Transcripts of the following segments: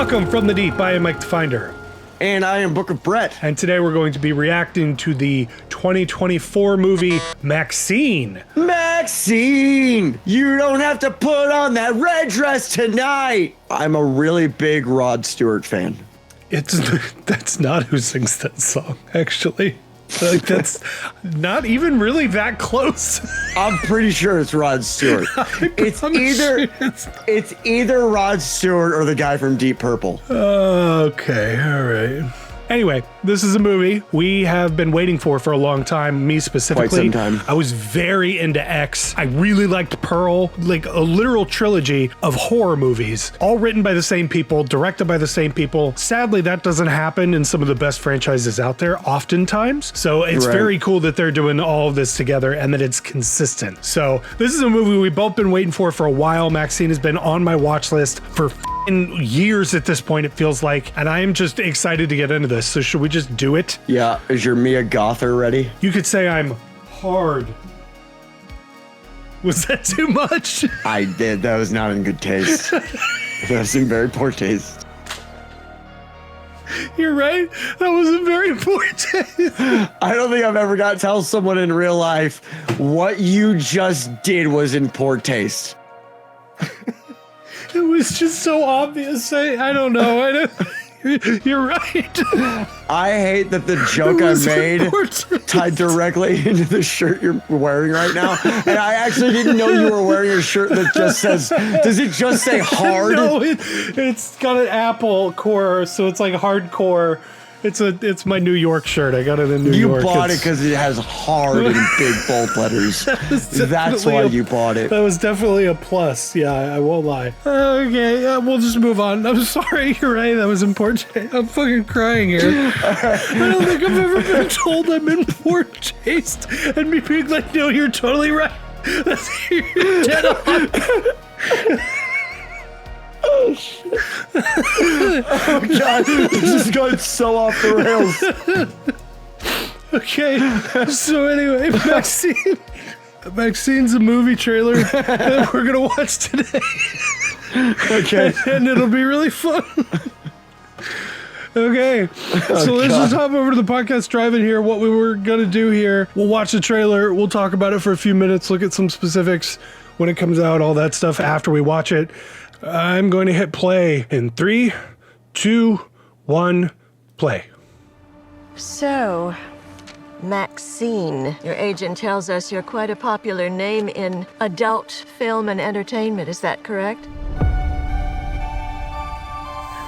Welcome from the deep. I am Mike the Finder. And I am Book of Brett. And today we're going to be reacting to the 2024 movie MaXXXine. MaXXXine! You don't have to put on that red dress tonight! I'm a really big Rod Stewart fan. That's not who sings that song, actually. Like, that's not even really that close. I'm pretty sure it's Rod Stewart. It's either Rod Stewart or the guy from Deep Purple. Okay, all right. Anyway, this is a movie we have been waiting for a long time, me specifically. Quite some time. I was very into X. I really liked Pearl, like a literal trilogy of horror movies, all written by the same people, directed by the same people. Sadly, that doesn't happen in some of the best franchises out there oftentimes. So it's very cool that they're doing all of this together and that it's consistent. So this is a movie we've both been waiting for a while. MaXXXine has been on my watch list for years at this point, it feels like, and I am just excited to get into this. So should we just do it? Yeah, is your Mia Gother ready? You could say I'm hard. Was that too much? I did. That was not in good taste. That was in very poor taste. You're right. That was in very poor taste. I don't think I've ever got to tell someone in real life what you just did was in poor taste. It was just so obvious. I don't know. You're right. I hate that the joke I made tied directly into the shirt you're wearing right now. And I actually didn't know you were wearing a shirt that just says, does it just say hard? No, it's got an Apple core, so it's like hardcore. It's my New York shirt. I got it in New York. You bought it because it has hard in big bold letters. That's why you bought it. That was definitely a plus. Yeah, I won't lie. Okay, we'll just move on. I'm sorry. You're right. That was important. I'm fucking crying here. I don't think I've ever been told I'm in poor taste. And me being like, no, you're totally right. You're dead on. Oh, shit. Oh, God. This is going so off the rails. Okay. So, anyway, MaXXXine's a movie trailer that we're going to watch today. Okay. And it'll be really fun. Okay. So let's just hop over to the podcast drive-in here. What we were going to do here, we'll watch the trailer. We'll talk about it for a few minutes, look at some specifics when it comes out, all that stuff after we watch it. I'm going to hit play in 3, 2, 1, play. So, MaXXXine, your agent tells us you're quite a popular name in adult film and entertainment. Is that correct?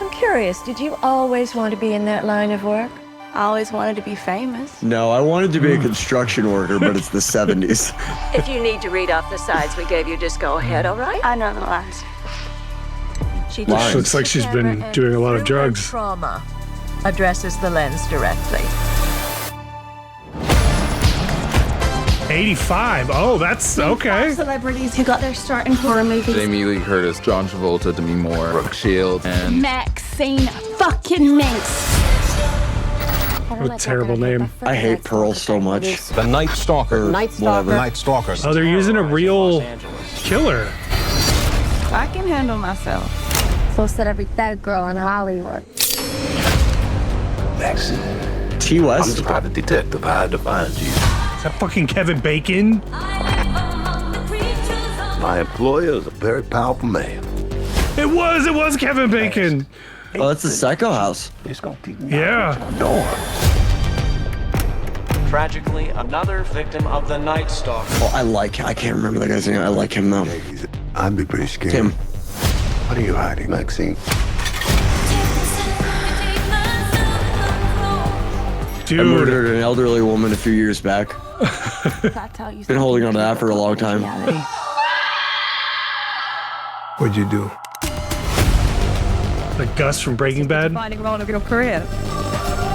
I'm curious, did you always want to be in that line of work? I always wanted to be famous. No, I wanted to be a construction worker, but it's the 70s. If you need to read off the sides we gave you, just go ahead, all right? I know the lines. She just looks like she's been doing a lot of drugs. Trauma addresses the lens directly. 85. Oh, that's okay. Celebrities who got their start in horror movies. Jamie Lee Curtis, John Travolta, Demi Moore, Brooke Shields, and MaXXXine fucking minx. What a terrible name. I hate Pearl so much. The Night Stalker. Night Stalker. Night Stalker. Oh, they're using a real killer. I can handle myself. So said every bad girl in Hollywood. MaXXXine. Ti West? I'm the private detective. I had to find you. Is that fucking Kevin Bacon? My employer is a very powerful man. It was Kevin Bacon. Oh, that's the Psycho House. He's gonna keep me Yeah. out the door. Tragically, another victim of the Night Stalker. Oh, I can't remember the guy's name. I like him though. I'd be pretty scared. Tim. What are you hiding, MaXXXine? Dude. I murdered an elderly woman a few years back. Been holding on to that for a long time. What'd you do? Like Gus from Breaking Bad. Defining role of your career.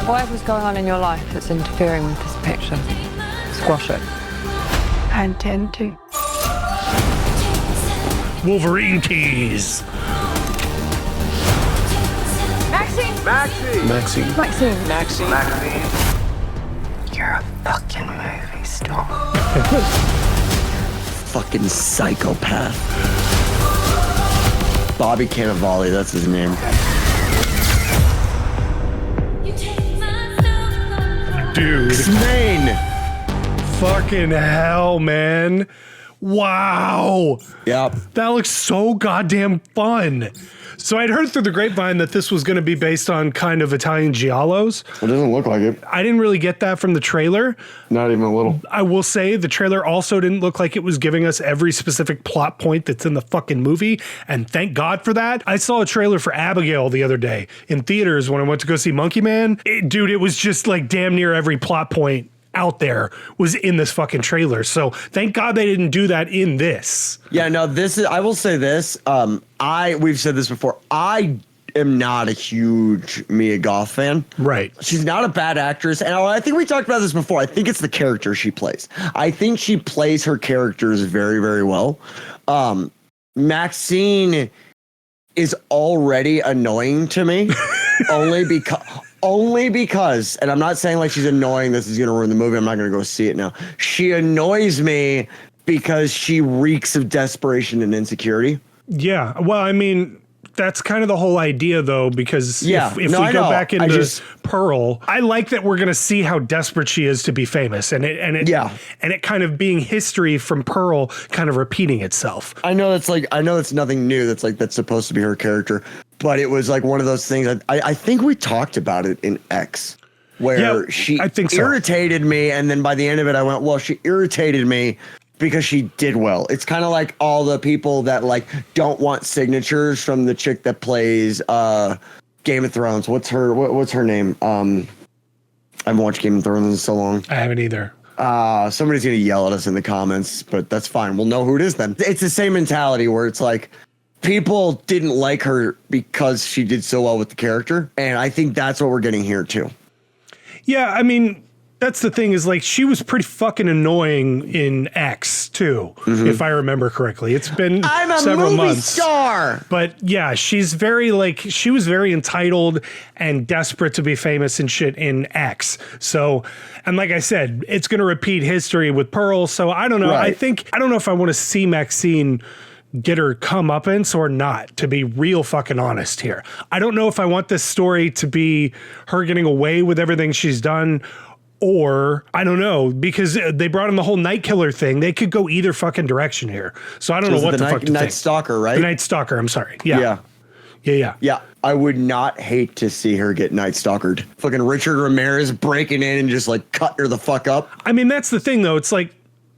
Whatever's going on in your life that's interfering with this picture, squash it. I intend to. Wolverine tease. MaXXXine. MaXXXine. You're a fucking movie star. Fucking psychopath. Bobby Cannavale, that's his name. Dude. Maine. Fucking hell, man. Wow. Yep. That looks so goddamn fun. So I'd heard through the grapevine that this was going to be based on kind of Italian giallos. It doesn't look like it. I didn't really get that from the trailer. Not even a little. I will say the trailer also didn't look like it was giving us every specific plot point that's in the fucking movie. And thank God for that. I saw a trailer for Abigail the other day in theaters when I went to go see Monkey Man. Dude, it was just like damn near every plot point out there was in this fucking trailer. So thank God they didn't do that in this. Yeah, no, this is, I will say this. We've said this before. I am not a huge Mia Goth fan. Right. She's not a bad actress. And I think we talked about this before. I think it's the character she plays. I think she plays her characters very, very well. MaXXXine is already annoying to me only because, and I'm not saying like she's annoying, this is going to ruin the movie, I'm not going to go see it now. She annoys me because she reeks of desperation and insecurity. Yeah. Well, I mean, that's kind of the whole idea, though, because if we go back into Pearl, I like that we're going to see how desperate she is to be famous, and it kind of being history from Pearl kind of repeating itself. I know it's nothing new. That's supposed to be her character, but it was like one of those things. I think we talked about it in X, where she irritated me, and then by the end of it, I went, well, she irritated me because she did well. It's kind of like all the people that like don't want signatures from the chick that plays Game of Thrones. What's her name? I haven't watched Game of Thrones in so long. I haven't either. Somebody's gonna yell at us in the comments, but that's fine. We'll know who it is then. It's the same mentality where it's like people didn't like her because she did so well with the character, and I think that's what we're getting here too. Yeah, I mean, that's the thing is like she was pretty fucking annoying in X too, if I remember correctly. It's been several months. Star. But yeah, she was very entitled and desperate to be famous and shit in X. So, and like I said, it's going to repeat history with Pearl. So I don't know. Right. I don't know if I want to see MaXXXine get her comeuppance or not, to be real fucking honest here. I don't know if I want this story to be her getting away with everything she's done, or I don't know, because they brought in the whole Night Killer thing. They could go either fucking direction here. So I don't know what the fuck to think. Night Stalker, right? The Night Stalker, I'm sorry. Yeah. Yeah, I would not hate to see her get Night Stalkered. Fucking Richard Ramirez breaking in and just like cut her the fuck up. I mean, that's the thing though. It's like,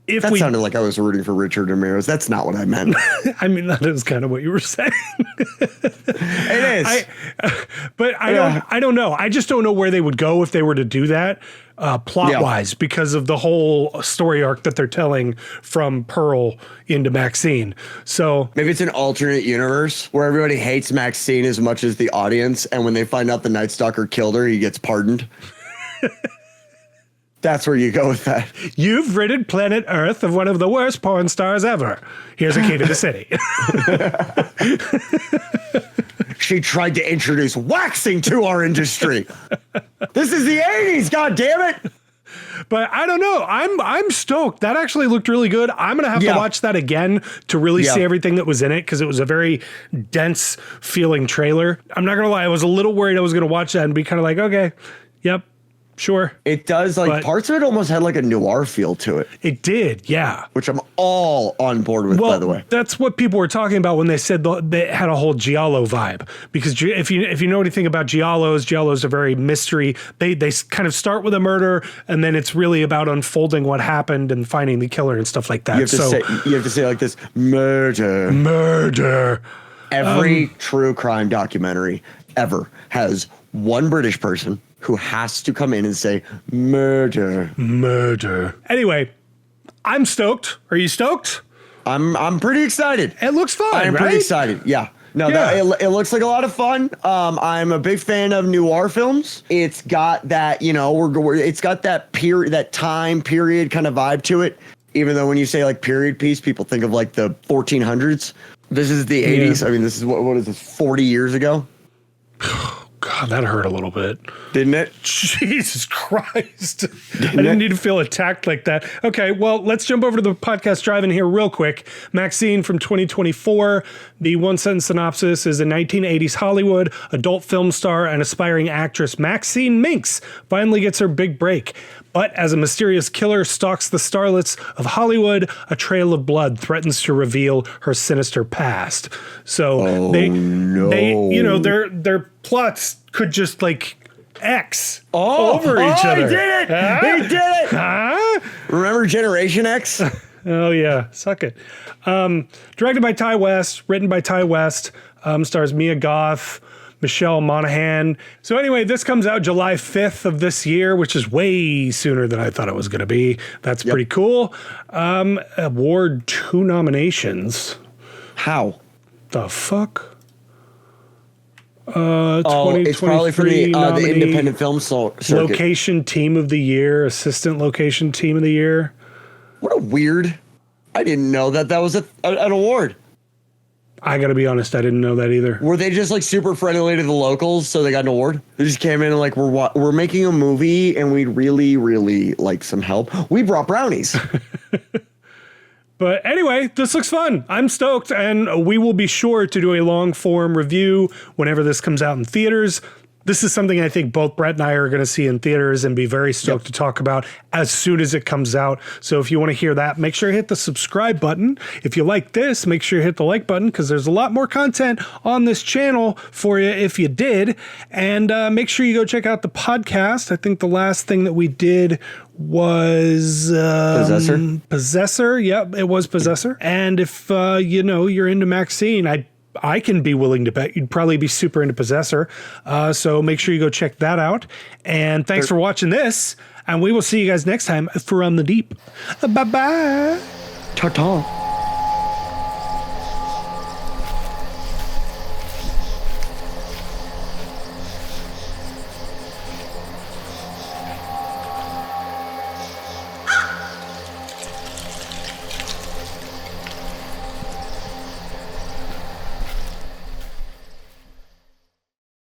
that sounded like I was rooting for Richard Ramirez. That's not what I meant. I mean, that is kind of what you were saying. It is. I don't know. I just don't know where they would go if they were to do that plot-wise because of the whole story arc that they're telling from Pearl into MaXXXine. So maybe it's an alternate universe where everybody hates MaXXXine as much as the audience, and when they find out the Night Stalker killed her, he gets pardoned. That's where you go with that. You've ridded planet Earth of one of the worst porn stars ever. Here's a key to the city. She tried to introduce waxing to our industry. This is the 80s, God damn it. But I don't know. I'm stoked. That actually looked really good. I'm going to have to watch that again to really see everything that was in it, because it was a very dense feeling trailer. I'm not going to lie. I was a little worried I was going to watch that and be kind of like, okay, yep. Sure. It does, like, parts of it almost had like a noir feel to it. It did, yeah. Which I'm all on board with, by the way. That's what people were talking about when they said they had a whole giallo vibe. Because if you know anything about giallos are very mystery. They kind of start with a murder, and then it's really about unfolding what happened and finding the killer and stuff like that. You have to say it like this: murder. Every true crime documentary ever has one British person who has to come in and say murder. Anyway, I'm stoked. Are you stoked? I'm pretty excited. It looks fun. I'm pretty excited. Yeah. No, it looks like a lot of fun. I'm a big fan of noir films. It's got that, it's got that period, that time period kind of vibe to it. Even though when you say like period piece, people think of like the 1400s. This is the 80s. I mean, this is what is this? 40 years ago. God. God, that hurt a little bit. Didn't it? Jesus Christ. I didn't need to feel attacked like that. Okay, well, let's jump over to the podcast drive-in here real quick. MaXXXine from 2024. The one-sentence synopsis is in 1980s Hollywood, adult film star and aspiring actress MaXXXine Minx finally gets her big break. But as a mysterious killer stalks the starlets of Hollywood, a trail of blood threatens to reveal her sinister past. So they you know, their plots could just like X over each other. He did it! He did it! Huh? Remember Generation X? Oh yeah, suck it. Directed by Ti West, written by Ti West, stars Mia Goth, Michelle Monaghan. So anyway, this comes out July 5th of this year, which is way sooner than I thought it was going to be. That's pretty cool. Award 2 nominations. How? The fuck? It's probably for the independent film circuit. Location Team of the Year, Assistant Location Team of the Year. What a weird. I didn't know that was an award. I gotta be honest, I didn't know that either. Were they just like super friendly to the locals, so they got an award? They just came in and like, we're making a movie and we'd really, really like some help. We brought brownies. But anyway, this looks fun. I'm stoked, and we will be sure to do a long form review whenever this comes out in theaters. This is something I think both Brett and I are going to see in theaters and be very stoked to talk about as soon as it comes out. So if you want to hear that, make sure you hit the subscribe button. If you like this, make sure you hit the like button because there's a lot more content on this channel for you if you did. And make sure you go check out the podcast. I think the last thing that we did was Possessor. Yep, it was Possessor. And if you're into MaXXXine, I can be willing to bet you'd probably be super into Possessor. So make sure you go check that out. And thanks for watching this. And we will see you guys next time for On the Deep. Bye-bye. Ta-ta.